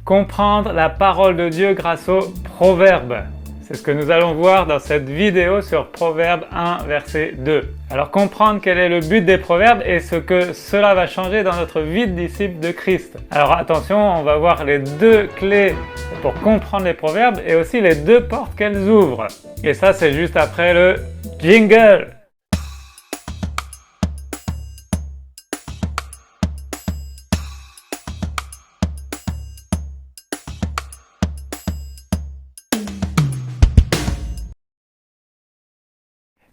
comprendre la parole de Dieu grâce aux proverbes. C'est ce que nous allons voir dans cette vidéo sur Proverbe 1, verset 2. Alors comprendre quel est le but des proverbes et ce que cela va changer dans notre vie de disciple de Christ. Alors attention, on va voir les deux clés pour comprendre les proverbes et aussi les deux portes qu'elles ouvrent. Et ça, c'est juste après le jingle.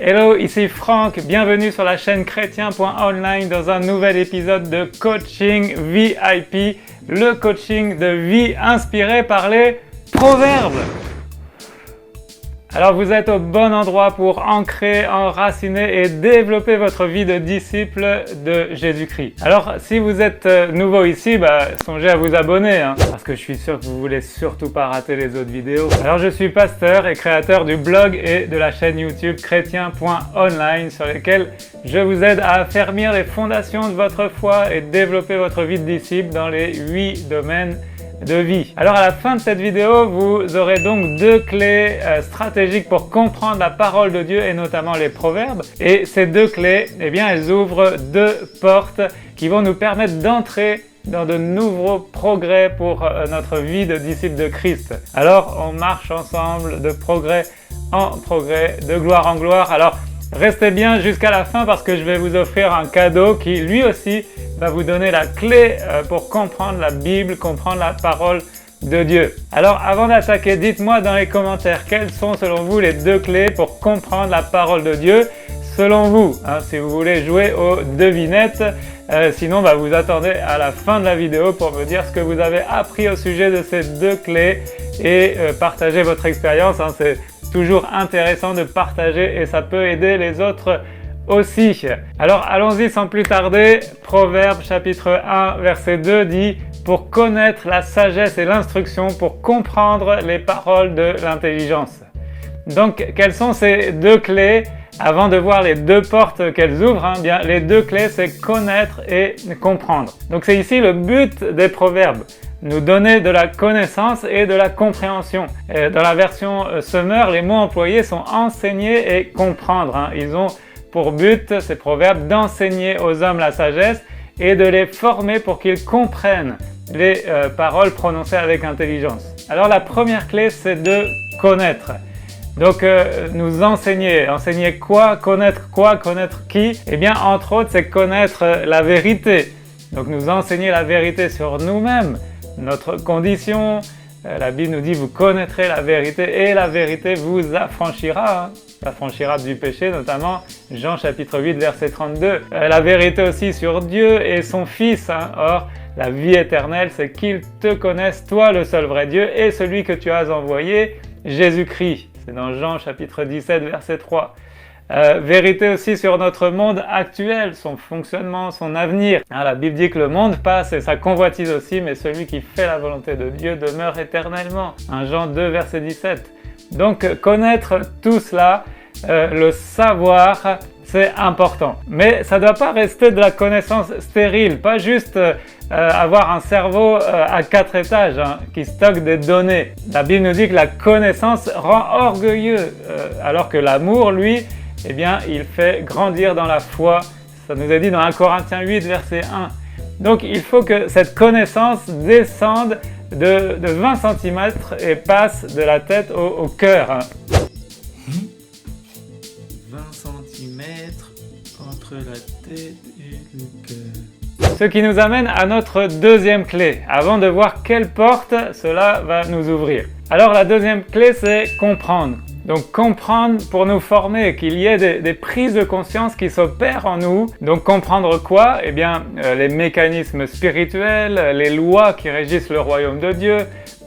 Hello, ici Franck, bienvenue sur la chaîne chrétien.online dans un nouvel épisode de Coaching VIP, le coaching de vie inspiré par les proverbes. Alors vous êtes au bon endroit pour ancrer, enraciner et développer votre vie de disciple de Jésus-Christ. Alors si vous êtes nouveau ici, songez à vous abonner, parce que je suis sûr que vous voulez surtout pas rater les autres vidéos. Alors je suis pasteur et créateur du blog et de la chaîne YouTube chrétien.online sur lesquels je vous aide à affermir les fondations de votre foi et développer votre vie de disciple dans les 8 domaines de vie. Alors à la fin de cette vidéo, vous aurez donc deux clés stratégiques pour comprendre la parole de Dieu et notamment les proverbes. Et ces deux clés, elles ouvrent deux portes qui vont nous permettre d'entrer dans de nouveaux progrès pour notre vie de disciple de Christ. Alors on marche ensemble de progrès en progrès, de gloire en gloire. Alors restez bien jusqu'à la fin parce que je vais vous offrir un cadeau qui lui aussi va vous donner la clé pour comprendre la Bible, comprendre la parole de Dieu. Alors avant d'attaquer, dites-moi dans les commentaires quelles sont selon vous les deux clés pour comprendre la parole de Dieu selon vous, si vous voulez jouer aux devinettes. Sinon vous attendez à la fin de la vidéo pour me dire ce que vous avez appris au sujet de ces deux clés et partager votre expérience. C'est toujours intéressant de partager et ça peut aider les autres aussi. Alors allons-y sans plus tarder. Proverbe chapitre 1 verset 2 dit « Pour connaître la sagesse et l'instruction, pour comprendre les paroles de l'intelligence ». Donc quelles sont ces deux clés? Avant de voir les deux portes qu'elles ouvrent, les deux clés c'est connaître et comprendre. Donc c'est ici le but des proverbes. Nous donner de la connaissance et de la compréhension. Et dans la version Summer, les mots employés sont enseigner et comprendre. Ils ont pour but, ces proverbes, d'enseigner aux hommes la sagesse et de les former pour qu'ils comprennent les paroles prononcées avec intelligence. Alors la première clé, c'est de connaître. Donc nous enseigner. Enseigner quoi? Connaître qui? Entre autres, c'est connaître la vérité. Donc nous enseigner la vérité sur nous-mêmes, notre condition. La Bible nous dit « Vous connaîtrez la vérité et la vérité vous affranchira ». Affranchira du péché, notamment Jean chapitre 8 verset 32. La vérité aussi sur Dieu et son Fils. Or, la vie éternelle, c'est qu'ils te connaissent, toi le seul vrai Dieu, et celui que tu as envoyé, Jésus-Christ. C'est dans Jean chapitre 17 verset 3. Vérité aussi sur notre monde actuel, son fonctionnement, son avenir. La Bible dit que le monde passe et ça convoitise aussi, mais celui qui fait la volonté de Dieu demeure éternellement. Jean 2 verset 17. Donc connaître tout cela, le savoir, c'est important. Mais ça ne doit pas rester de la connaissance stérile, pas juste avoir un cerveau à 4 étages qui stocke des données. La Bible nous dit que la connaissance rend orgueilleux, alors que l'amour, lui, il fait grandir dans la foi. Ça nous est dit dans 1 Corinthiens 8, verset 1. Donc il faut que cette connaissance descende de 20 cm et passe de la tête au cœur. 20 cm entre la tête et le cœur. Ce qui nous amène à notre deuxième clé, avant de voir quelle porte cela va nous ouvrir. Alors la deuxième clé, c'est comprendre. Donc comprendre pour nous former, qu'il y ait des prises de conscience qui s'opèrent en nous. Donc comprendre quoi? Les mécanismes spirituels, les lois qui régissent le royaume de Dieu,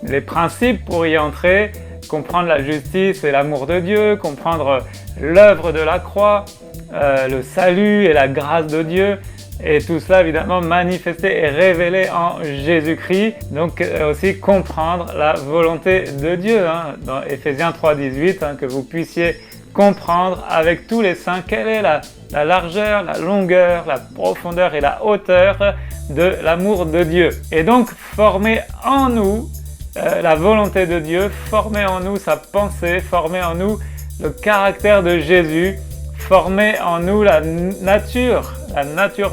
les principes pour y entrer, comprendre la justice et l'amour de Dieu, comprendre l'œuvre de la croix, le salut et la grâce de Dieu. Et tout cela évidemment manifesté et révélé en Jésus-Christ. Donc aussi comprendre la volonté de Dieu, dans Éphésiens 3, 18, que vous puissiez comprendre avec tous les saints quelle est la la largeur, la longueur, la profondeur et la hauteur de l'amour de Dieu. Et donc former en nous la volonté de Dieu, former en nous sa pensée, former en nous le caractère de Jésus, former en nous la nature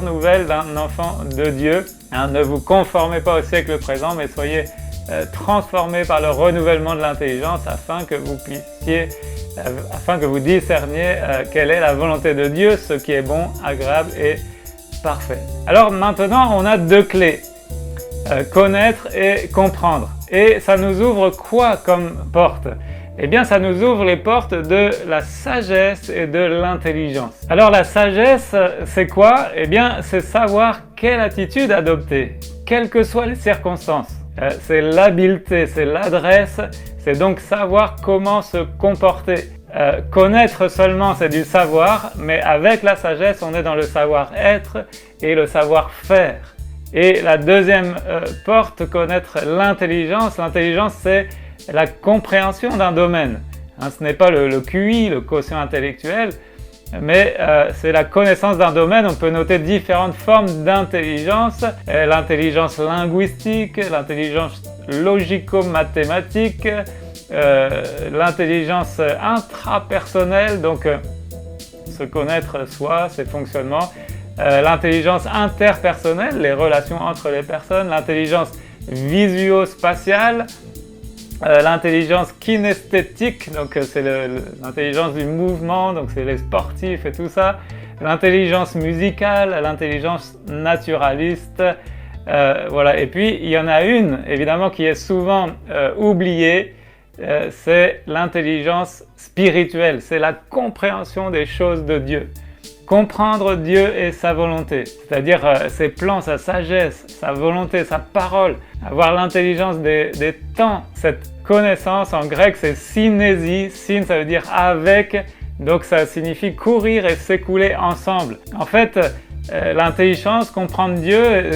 nouvelle d'un enfant de Dieu. Ne vous conformez pas au siècle présent, mais soyez transformés par le renouvellement de l'intelligence afin que vous discerniez quelle est la volonté de Dieu, ce qui est bon, agréable et parfait. Alors maintenant, on a deux clés, connaître et comprendre. Et ça nous ouvre quoi comme porte? Eh bien, ça nous ouvre les portes de la sagesse et de l'intelligence. Alors la sagesse, c'est quoi? Eh bien, c'est savoir quelle attitude adopter, quelles que soient les circonstances. C'est l'habileté, c'est l'adresse, c'est donc savoir comment se comporter. Connaître seulement, c'est du savoir, mais avec la sagesse, on est dans le savoir-être et le savoir-faire. Et la deuxième porte, connaître l'intelligence. L'intelligence, c'est la compréhension d'un domaine. Ce n'est pas le QI, le quotient intellectuel, mais c'est la connaissance d'un domaine. On peut noter différentes formes d'intelligence, l'intelligence linguistique, l'intelligence logico-mathématique, l'intelligence intrapersonnelle, donc se connaître soi, ses fonctionnements, l'intelligence interpersonnelle, les relations entre les personnes, l'intelligence visuo-spatiale, l'intelligence kinesthétique, donc c'est l'intelligence du mouvement, donc c'est les sportifs et tout ça, l'intelligence musicale, l'intelligence naturaliste, voilà. Et puis il y en a une évidemment qui est souvent oubliée, c'est l'intelligence spirituelle, c'est la compréhension des choses de Dieu. Comprendre Dieu et sa volonté, c'est-à-dire ses plans, sa sagesse, sa volonté, sa parole, avoir l'intelligence des temps. Cette connaissance, en grec, c'est synésie. Syn, ça veut dire avec, donc ça signifie courir et s'écouler ensemble. En fait, l'intelligence, comprendre Dieu,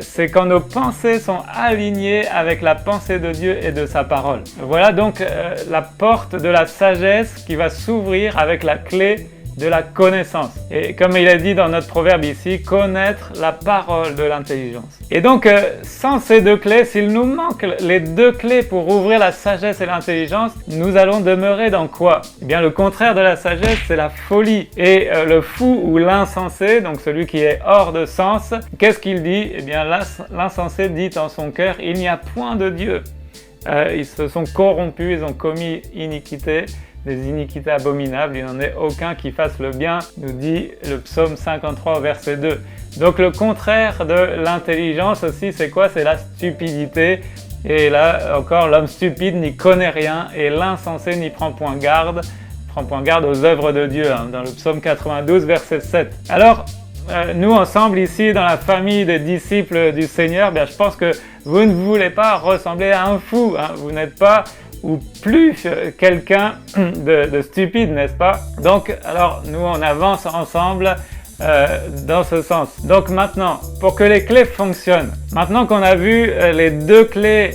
c'est quand nos pensées sont alignées avec la pensée de Dieu et de sa parole. Voilà donc la porte de la sagesse qui va s'ouvrir avec la clé de la connaissance. Et comme il est dit dans notre proverbe ici, connaître la parole de l'intelligence. Et donc, sans ces deux clés, s'il nous manque les deux clés pour ouvrir la sagesse et l'intelligence, nous allons demeurer dans quoi? Eh bien, le contraire de la sagesse, c'est la folie. Et le fou ou l'insensé, donc celui qui est hors de sens, qu'est-ce qu'il dit? Eh bien, l'insensé dit en son cœur, il n'y a point de Dieu. Ils se sont corrompus, ils ont commis iniquité, des iniquités abominables, il n'en est aucun qui fasse le bien, nous dit le psaume 53 verset 2. Donc le contraire de l'intelligence aussi, c'est quoi? C'est la stupidité. Et là encore, l'homme stupide n'y connaît rien et l'insensé n'y prend point garde aux œuvres de Dieu, dans le psaume 92 verset 7. Alors, nous ensemble ici dans la famille des disciples du Seigneur, bien, je pense que vous ne voulez pas ressembler à un fou, vous n'êtes pas ou plus quelqu'un de stupide, n'est-ce pas? Donc, alors, nous, on avance ensemble dans ce sens. Donc maintenant, pour que les clés fonctionnent, maintenant qu'on a vu les deux clés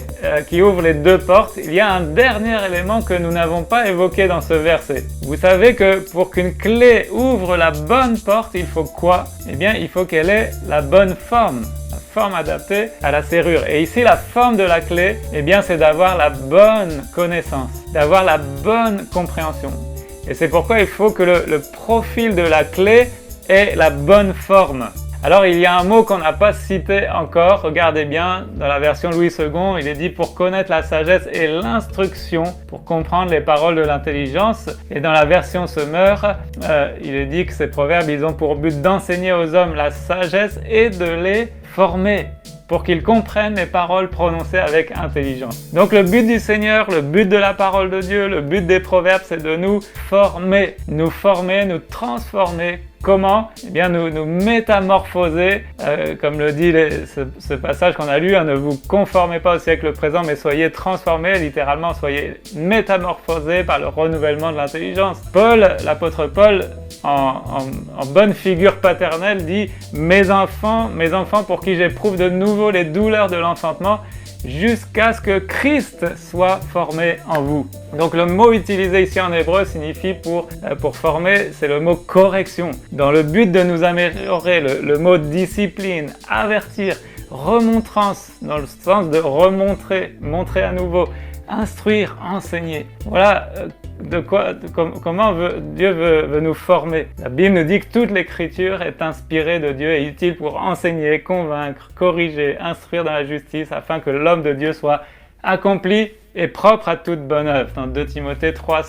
qui ouvrent les deux portes, il y a un dernier élément que nous n'avons pas évoqué dans ce verset. Vous savez que pour qu'une clé ouvre la bonne porte, il faut quoi? Eh bien, il faut qu'elle ait la bonne forme adaptée à la serrure. Et ici, la forme de la clé, eh bien, c'est d'avoir la bonne connaissance, d'avoir la bonne compréhension. Et c'est pourquoi il faut que le profil de la clé ait la bonne forme. Alors, il y a un mot qu'on n'a pas cité encore, regardez bien, dans la version Louis II, il est dit pour connaître la sagesse et l'instruction, pour comprendre les paroles de l'intelligence. Et dans la version Semeur, il est dit que ces proverbes, ils ont pour but d'enseigner aux hommes la sagesse et de les former pour qu'ils comprennent les paroles prononcées avec intelligence. Donc le but du Seigneur, le but de la parole de Dieu, le but des proverbes, c'est de nous former, nous transformer. Comment? Eh bien, nous métamorphoser, comme le dit ce passage qu'on a lu, ne vous conformez pas au siècle présent, mais soyez transformés, littéralement, soyez métamorphosés par le renouvellement de l'intelligence. L'apôtre Paul, en bonne figure paternelle, dit « Mes enfants, pour qui j'éprouve de nouveau les douleurs de l'enfantement, jusqu'à ce que Christ soit formé en vous. Donc le mot utilisé ici en hébreu signifie pour former, c'est le mot correction. Dans le but de nous améliorer, le mot discipline, avertir, remontrance, dans le sens de remontrer, montrer à nouveau, instruire, enseigner. Voilà comment Dieu veut nous former. La Bible nous dit que toute l'écriture est inspirée de Dieu et utile pour enseigner, convaincre, corriger, instruire dans la justice afin que l'homme de Dieu soit accompli et propre à toute bonne œuvre. Dans 2 Timothée 3,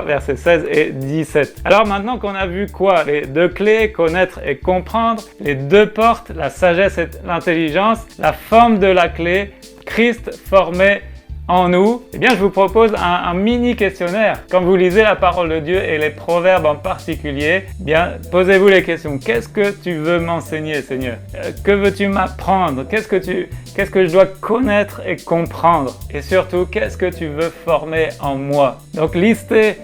versets 16 et 17. Alors maintenant qu'on a vu quoi? Les deux clés, connaître et comprendre, les deux portes, la sagesse et l'intelligence, la forme de la clé, Christ formé en nous, eh bien je vous propose un mini questionnaire. Quand vous lisez la parole de Dieu et les proverbes en particulier, eh bien posez-vous les questions. Qu'est-ce que tu veux m'enseigner, Seigneur? Que veux-tu m'apprendre? Qu'est-ce que je dois connaître et comprendre? Et surtout, qu'est-ce que tu veux former en moi? Donc listez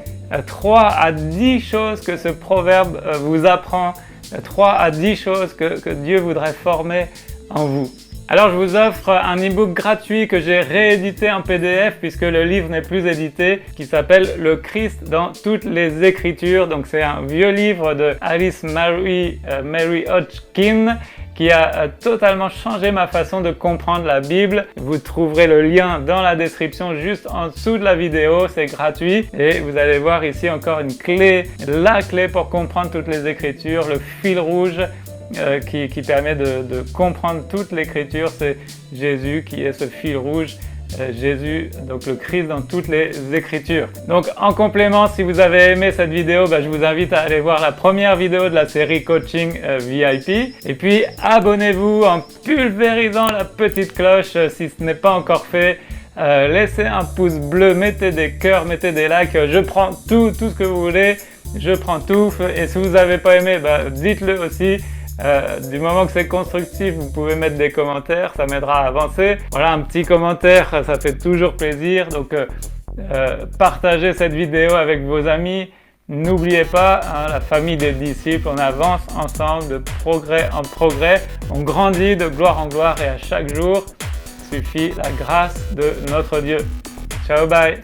3 à 10 choses que ce proverbe vous apprend, 3 à 10 choses que Dieu voudrait former en vous. Alors je vous offre un e-book gratuit que j'ai réédité en PDF puisque le livre n'est plus édité, qui s'appelle Le Christ dans toutes les Écritures. Donc c'est un vieux livre de Alice Mary Hodgkin qui a totalement changé ma façon de comprendre la Bible. Vous trouverez le lien dans la description juste en dessous de la vidéo, c'est gratuit. Et vous allez voir ici encore une clé, la clé pour comprendre toutes les Écritures, le fil rouge qui permet de comprendre toute l'écriture, c'est Jésus qui est ce fil rouge, Jésus, donc le Christ dans toutes les Écritures. Donc en complément, si vous avez aimé cette vidéo, je vous invite à aller voir la première vidéo de la série Coaching VIP. Et puis abonnez-vous en pulvérisant la petite cloche si ce n'est pas encore fait. Laissez un pouce bleu, mettez des cœurs, mettez des likes, je prends tout ce que vous voulez, je prends tout. Et si vous n'avez pas aimé, dites-le aussi. Du moment que c'est constructif, vous pouvez mettre des commentaires, ça m'aidera à avancer. Voilà, un petit commentaire, ça fait toujours plaisir. Donc, partagez cette vidéo avec vos amis. N'oubliez pas, la famille des disciples, on avance ensemble de progrès en progrès. On grandit de gloire en gloire et à chaque jour suffit la grâce de notre Dieu. Ciao, bye!